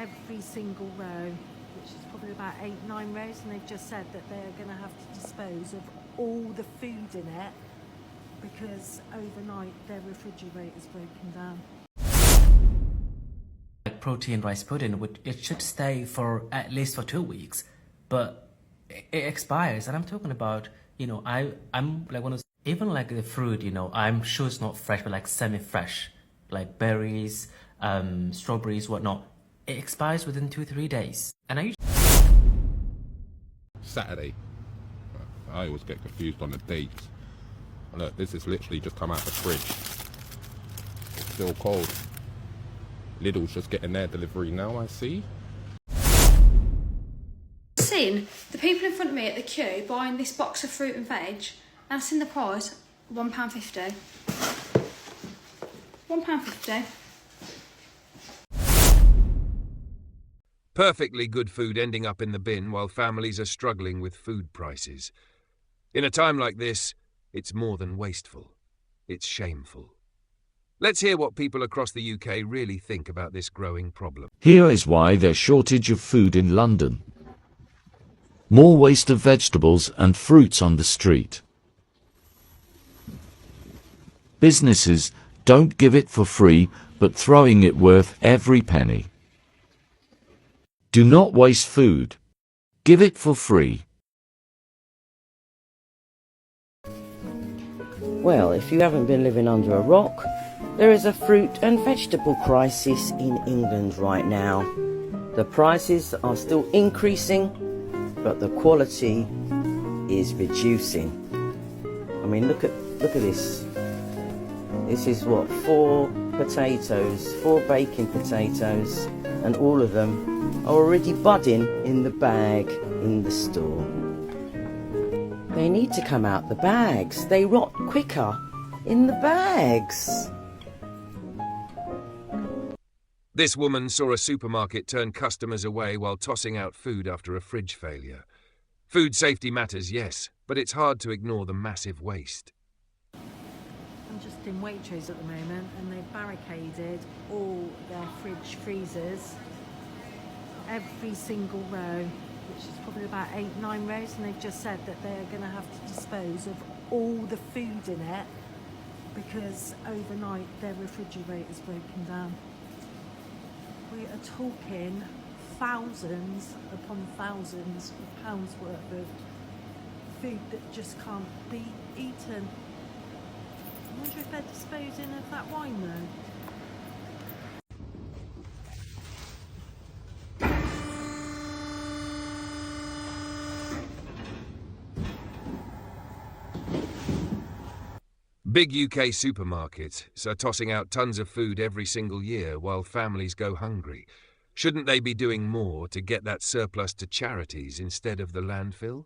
every single row, which is probably about 8-9 rows, and they've just said that they're going to have to dispose of all the food in it because overnight their refrigerator's broken down. Like protein rice pudding, it should stay for at least for 2 weeks, but it expires. And I'm talking about, you know, I'm like one of those, even like the fruit, you know, I'm sure it's not fresh, but like semi-fresh, like berries, strawberries, whatnot. It expires within 2-3 days. And I usually Saturday. I always get confused on the dates. Look, this is literally just come out the fridge. It's still cold. Lidl's just getting their delivery now, I see. Seen the people in front of me at the queue buying this box of fruit and veg, and I've seen the price, £1.50. £1.50. Perfectly good food ending up in the bin while families are struggling with food prices. In a time like this, it's more than wasteful. It's shameful. Let's hear what people across the UK really think about this growing problem. Here is why there's shortage of food in London. More waste of vegetables and fruits on the street. Businesses don't give it for free, but throwing it worth every penny. Do not waste food. Give it for free. Well, if you haven't been living under a rock, there is a fruit and vegetable crisis in England right now. The prices are still increasing, but the quality is reducing. I mean, look at this. This is what, 4 potatoes, 4 baking potatoes, and all of them are already budding in the bag in the store. They need to come out the bags. They rot quicker in the bags. This woman saw a supermarket turn customers away while tossing out food after a fridge failure. Food safety matters, yes, but it's hard to ignore the massive waste. I'm just in Waitrose at the moment, and they've barricaded all their fridge freezers, every single row, which is probably about 8-9 rows, and they've just said that they're going to have to dispose of all the food in it because overnight their refrigerator's broken down. We are talking thousands upon thousands of pounds worth of food that just can't be eaten. I wonder if they're disposing of that wine though. Big UK supermarkets are tossing out tons of food every single year while families go hungry. Shouldn't they be doing more to get that surplus to charities instead of the landfill?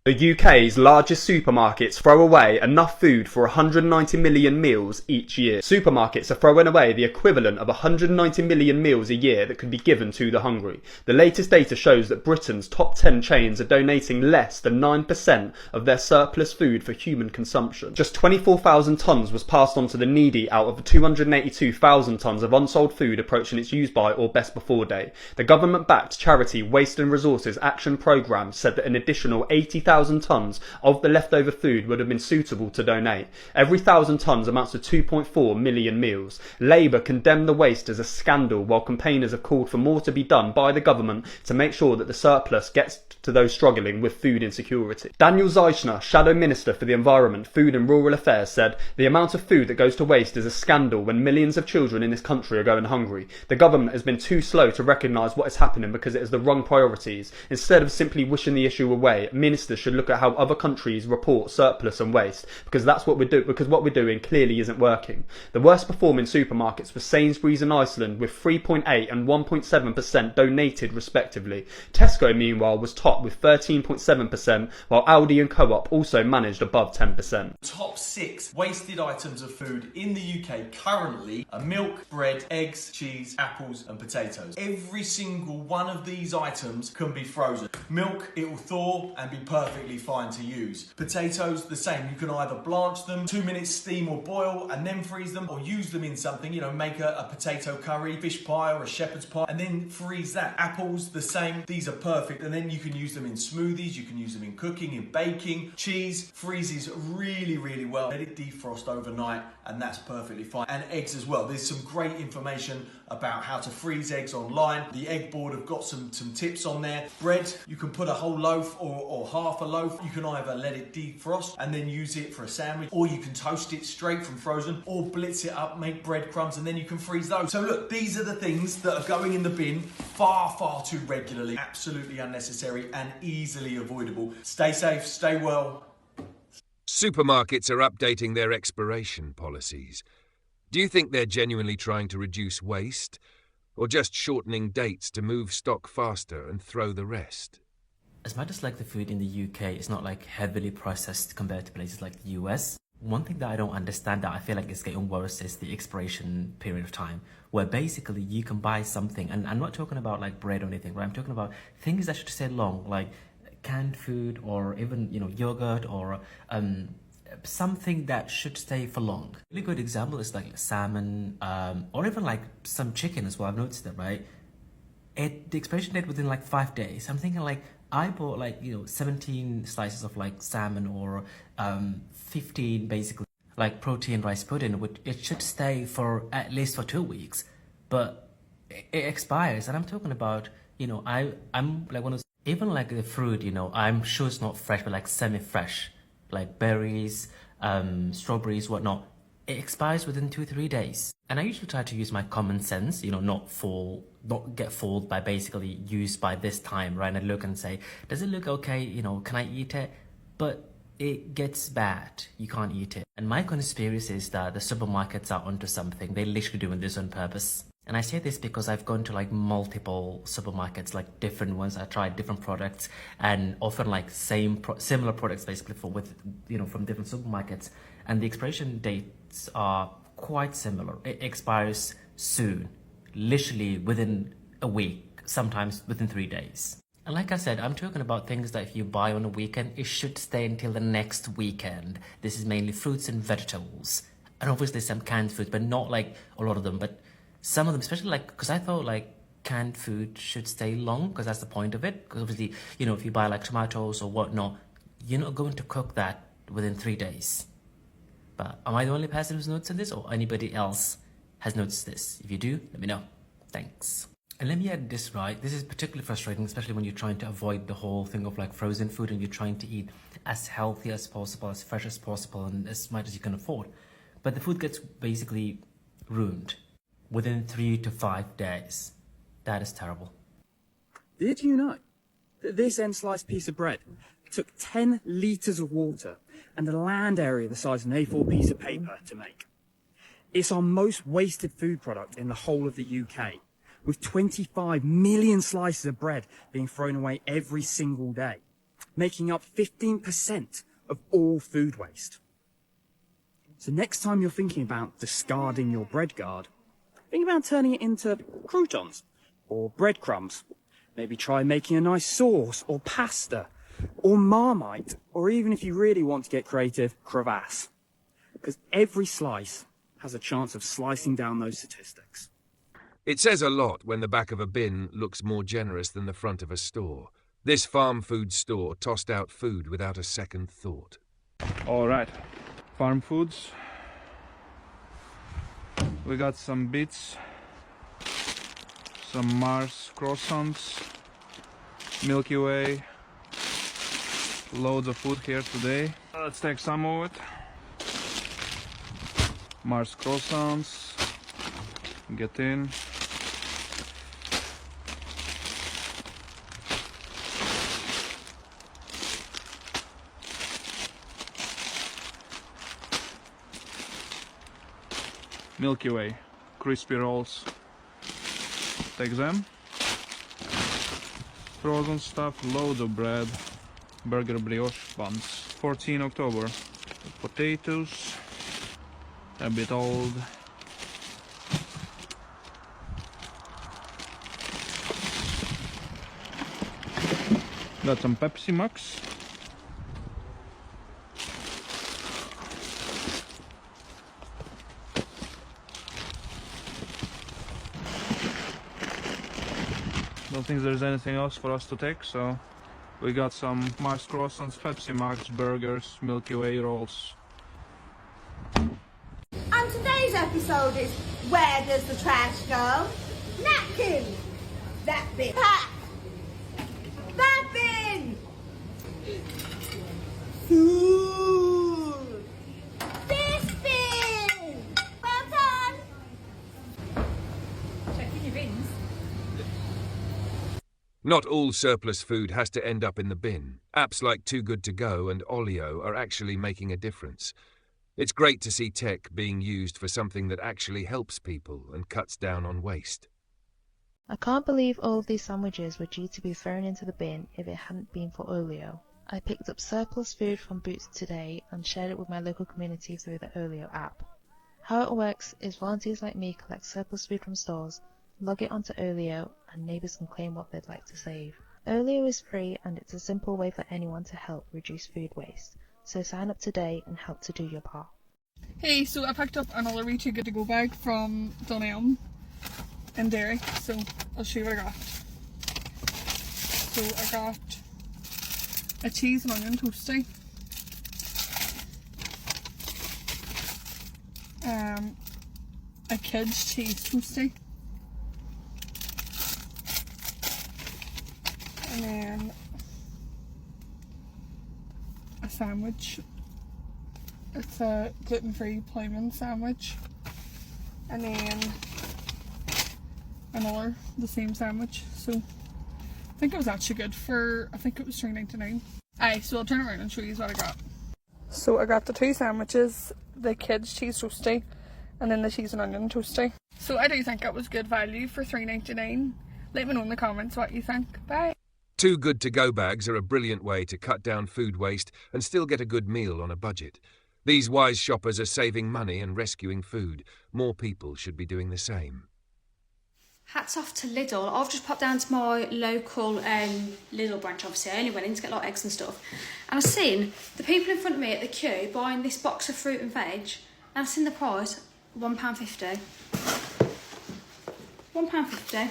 The UK's largest supermarkets throw away enough food for 190 million meals each year. Supermarkets are throwing away the equivalent of 190 million meals a year that could be given to the hungry. The latest data shows that Britain's top 10 chains are donating less than 9% of their surplus food for human consumption. Just 24,000 tonnes was passed on to the needy out of the 282,000 tonnes of unsold food approaching its use-by or best before date. The government-backed charity Waste and Resources Action Programme said that an additional 80,000 tonnes of the leftover food would have been suitable to donate. Every 1,000 tonnes amounts to 2.4 million meals. Labour condemned the waste as a scandal, while campaigners have called for more to be done by the government to make sure that the surplus gets to those struggling with food insecurity. Daniel Zeichner, Shadow Minister for the Environment, Food and Rural Affairs, said, "The amount of food that goes to waste is a scandal when millions of children in this country are going hungry. The government has been too slow to recognise what is happening because it has the wrong priorities. Instead of simply wishing the issue away, ministers should look at how other countries report surplus and waste, because what we're doing clearly isn't working." The worst performing supermarkets were Sainsbury's and Iceland, with 3.8 and 1.7% donated respectively. Tesco, meanwhile, was top with 13.7%, while Aldi and Co-op also managed above 10%. Top 6 wasted items of food in the UK currently are milk, bread, eggs, cheese, apples and potatoes. Every single one of these items can be frozen. Milk, it will thaw and be perfect perfectly fine to use. Potatoes, the same. You can either blanch them, 2 minutes steam or boil, and then freeze them, or use them in something, you know, make a potato curry, fish pie or a shepherd's pie, and then freeze that. Apples, the same. These are perfect, and then you can use them in smoothies, you can use them in cooking, in baking. Cheese freezes really, really well. Let it defrost overnight, and that's perfectly fine. And eggs as well. There's some great information about how to freeze eggs online. The egg board have got some tips on there. Bread, you can put a whole loaf or half a loaf. You can either let it defrost and then use it for a sandwich, or you can toast it straight from frozen, or blitz it up, make breadcrumbs, and then you can freeze those. So look, these are the things that are going in the bin far too regularly, absolutely unnecessary and easily avoidable. Stay safe, stay well. Supermarkets are updating their expiration policies. Do you think they're genuinely trying to reduce waste, or just shortening dates to move stock faster and throw the rest? As much as like the food in the UK is not like heavily processed compared to places like the US, one thing that I don't understand that I feel like is getting worse is the expiration period of time, where basically you can buy something, and I'm not talking about like bread or anything, but I'm talking about things that should stay long, like canned food or even, you know, yogurt or something that should stay for long. A really good example is like salmon, or even like some chicken as well. I've noticed that, right? The expiration date within like 5 days. I'm thinking like, I bought like, you know, 17 slices of like salmon or 15 basically like protein rice pudding, which it should stay for at least for 2 weeks, but it expires. And I'm talking about, you know, I'm like one of those, even like the fruit, you know, I'm sure it's not fresh, but like semi-fresh, like berries, strawberries, whatnot. It expires within 2-3 days. And I usually try to use my common sense, you know, not get fooled by basically use by this time, right? And I look and say, does it look okay? You know, can I eat it? But it gets bad. You can't eat it. And my conspiracy is that the supermarkets are onto something. They're literally doing this on purpose. And I say this because I've gone to like multiple supermarkets, like different ones. I tried different products, and often like similar products basically from different supermarkets. And the expiration dates are quite similar. It expires soon, literally within a week, sometimes within 3 days. And like I said, I'm talking about things that if you buy on a weekend, it should stay until the next weekend. This is mainly fruits and vegetables. And obviously some canned food, but not like a lot of them, but some of them, especially like, because I thought like canned food should stay long, because that's the point of it. Because obviously, you know, if you buy like tomatoes or whatnot, you're not going to cook that within 3 days. But am I the only person who's noticed this, or anybody else has noticed this? If you do, let me know. Thanks. And let me add this, right? This is particularly frustrating, especially when you're trying to avoid the whole thing of like frozen food and you're trying to eat as healthy as possible, as fresh as possible, and as much as you can afford. But the food gets basically ruined within 3 to 5 days. That is terrible. Did you know that this end-sliced piece of bread took 10 litres of water and a land area the size of an A4 piece of paper to make? It's our most wasted food product in the whole of the UK, with 25 million slices of bread being thrown away every single day, making up 15% of all food waste. So next time you're thinking about discarding your bread guard, think about turning it into croutons or breadcrumbs. Maybe try making a nice sauce or pasta or Marmite, or even if you really want to get creative, crevasse. Because every slice has a chance of slicing down those statistics. It says a lot when the back of a bin looks more generous than the front of a store. This farm food store tossed out food without a second thought. All right, farm foods. We got some bits, some Mars croissants, Milky Way, loads of food here today. Let's take some of it. Mars croissants, get in. Milky Way, crispy rolls, take them. Frozen stuff, load of bread, burger brioche buns. 14 October, potatoes, a bit old. Got some Pepsi Max, Don't think there's anything else for us to take, so we got some Mars croissants, Pepsi Max, burgers, Milky Way rolls. And today's episode is Where Does the Trash Go? Napkins! That bin! Pack! That bin! Food! This bin! Well done! Checking your bins. Not all surplus food has to end up in the bin. Apps like Too Good To Go and Olio are actually making a difference. It's great to see tech being used for something that actually helps people and cuts down on waste. I can't believe all of these sandwiches were due to be thrown into the bin if it hadn't been for Olio. I picked up surplus food from Boots today and shared it with my local community through the Olio app. How it works is volunteers like me collect surplus food from stores, log it onto Olio, and neighbours can claim what they'd like to save. Olio is free and it's a simple way for anyone to help reduce food waste. So sign up today and help to do your part. Hey, so I picked up another wee Too Good To Go bag from Dunelm in Derry, so I'll show you what I got. So I got a cheese and onion toasty, a kid's cheese toasty, and then a sandwich. It's a gluten-free ploughman sandwich, and then another, the same sandwich. So I think it was actually good for, I think it was $3.99. Aye, so I'll turn around and show you what I got. So I got the two sandwiches, the kids cheese toasty, and then the cheese and onion toasty. So I do think it was good value for $3.99. Let me know in the comments what you think. Bye. Too Good To Go bags are a brilliant way to cut down food waste and still get a good meal on a budget. These wise shoppers are saving money and rescuing food. More people should be doing the same. Hats off to Lidl. I've just popped down to my local Lidl branch, obviously. I only went in to get like eggs and stuff. And I've seen the people in front of me at the queue buying this box of fruit and veg. And I've seen the price, £1.50. £1.50.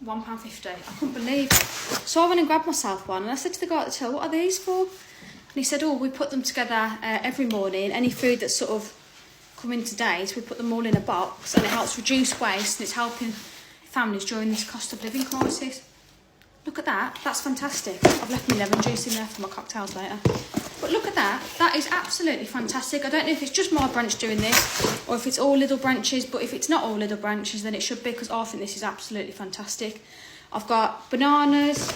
£1.50. I couldn't believe it. So I went and grabbed myself one and I said to the guy at the till, what are these for? And he said, oh, we put them together every morning. Any food that's sort of come in today, so we put them all in a box and it helps reduce waste and it's helping families during this cost of living crisis. Look at that, that's fantastic. I've left my lemon juice in there for my cocktails later. But look at that, that is absolutely fantastic. I don't know if it's just my branch doing this or if it's all Lidl branches, but if it's not all Lidl branches then it should be, because I think this is absolutely fantastic. I've got bananas,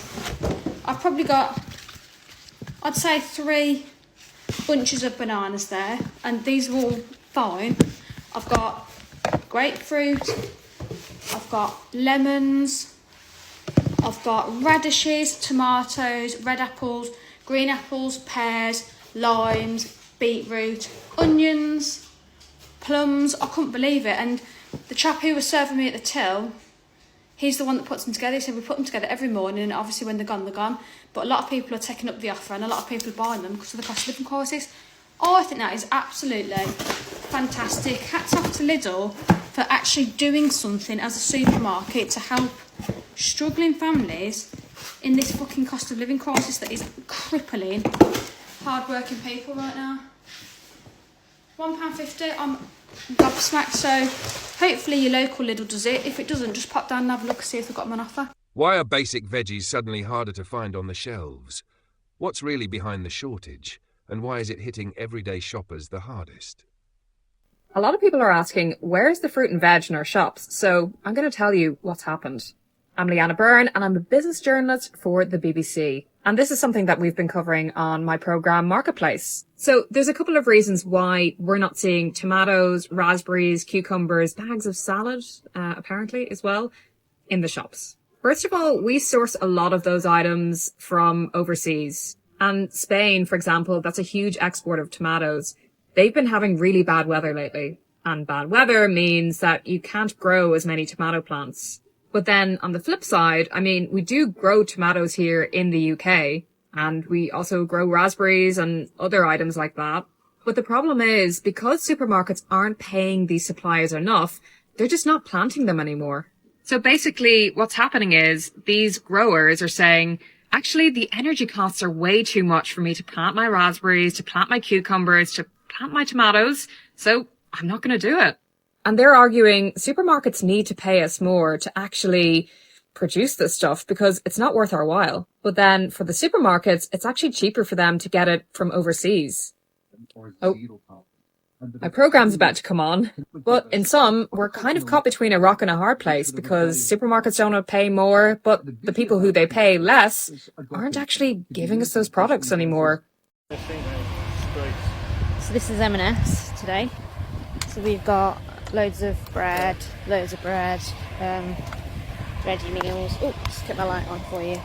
I've probably got, I'd say 3 bunches of bananas there, and these are all fine. I've got grapefruit, I've got lemons, I've got radishes, tomatoes, red apples, green apples, pears, limes, beetroot, onions, plums. I couldn't believe it. And the chap who was serving me at the till, he's the one that puts them together. He said we put them together every morning, and obviously when they're gone, they're gone. But a lot of people are taking up the offer and a lot of people are buying them because of the cost of living crisis. Oh, I think that is absolutely fantastic. Hats off to Lidl for actually doing something as a supermarket to help struggling families in this fucking cost of living crisis that is crippling hard-working people right now. £1.50, I'm gobsmacked, so hopefully your local Lidl does it. If it doesn't, just pop down and have a look and see if they've got them on offer. Why are basic veggies suddenly harder to find on the shelves? What's really behind the shortage? And why is it hitting everyday shoppers the hardest? A lot of people are asking, where's the fruit and veg in our shops? So I'm going to tell you what's happened. I'm Leanna Byrne and I'm a business journalist for the BBC. And this is something that we've been covering on my programme Marketplace. So there's a couple of reasons why we're not seeing tomatoes, raspberries, cucumbers, bags of salad, apparently as well, in the shops. First of all, we source a lot of those items from overseas. And Spain, for example, that's a huge export of tomatoes. They've been having really bad weather lately. And bad weather means that you can't grow as many tomato plants. But then on the flip side, I mean, we do grow tomatoes here in the UK. And we also grow raspberries and other items like that. But the problem is, because supermarkets aren't paying these suppliers enough, they're just not planting them anymore. So basically what's happening is these growers are saying, actually, the energy costs are way too much for me to plant my raspberries, to plant my cucumbers, to plant my tomatoes. So I'm not going to do it. And they're arguing supermarkets need to pay us more to actually produce this stuff because it's not worth our while. But then for the supermarkets, it's actually cheaper for them to get it from overseas. Oh, my program's about to come on. But in some, we're kind of caught between a rock and a hard place because supermarkets don't want to pay more, but the people who they pay less aren't actually giving us those products anymore. So this is M&S today. So we've got loads of bread, ready meals. Oh, just get my light on for you.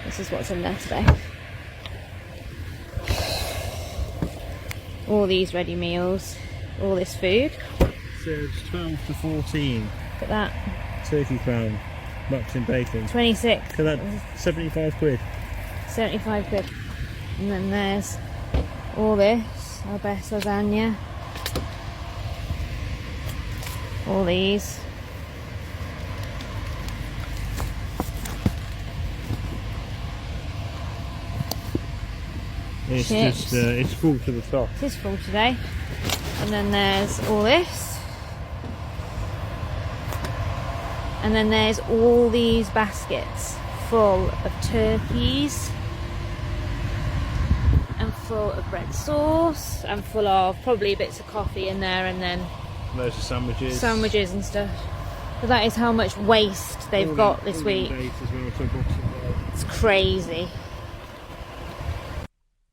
This is what's in there today. All these ready meals, all this food. So it's 12 to 14. Look at that. £30, wrapped in bacon. 26. So that's 75 quid. 75 quid. And then there's all this, our best lasagna. All these. It's chips. just, it's full to the top. It is full today. And then there's all this. And then there's all these baskets full of turkeys. And full of bread sauce. And full of probably bits of coffee in there, and then Loads of sandwiches. Sandwiches and stuff. But that is how much waste they've got this week. It's crazy.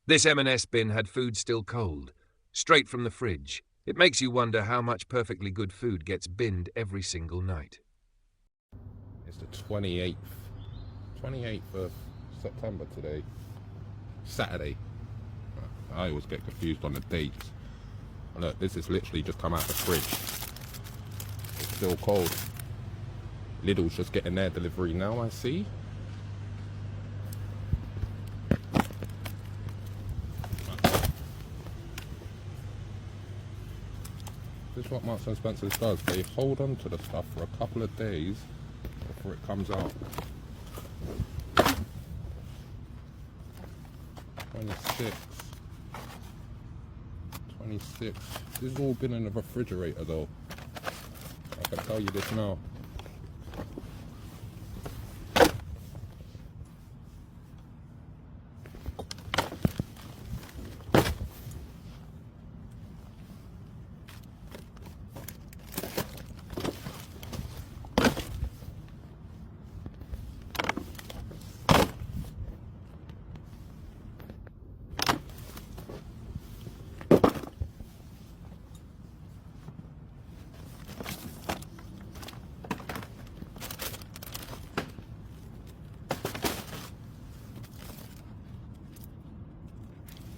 This M&S bin had food still cold, straight from the fridge. It makes you wonder how much perfectly good food gets binned every single night. It's the 28th of September today. Saturday. I always get confused on the dates. Look, this is literally just come out the fridge. It's still cold. Lidl's just getting their delivery now, I see. This is what Marks and Spencer's does. They hold on to the stuff for a couple of days before it comes out. 26. This has all been in the refrigerator though. I can tell you this now.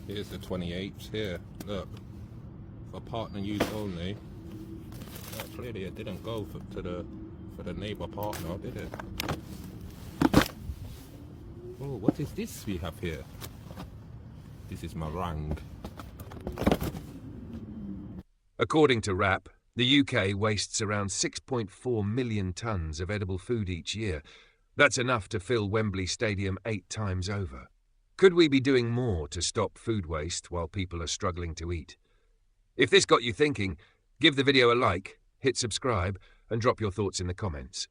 Here's the 28s here. Look, for partner use only. Clearly it didn't go for the neighbour partner, did it? Oh, what is this we have here? This is meringue. According to RAP, the UK wastes around 6.4 million tonnes of edible food each year. That's enough to fill Wembley Stadium 8 times over. Could we be doing more to stop food waste while people are struggling to eat? If this got you thinking, give the video a like, hit subscribe, and drop your thoughts in the comments.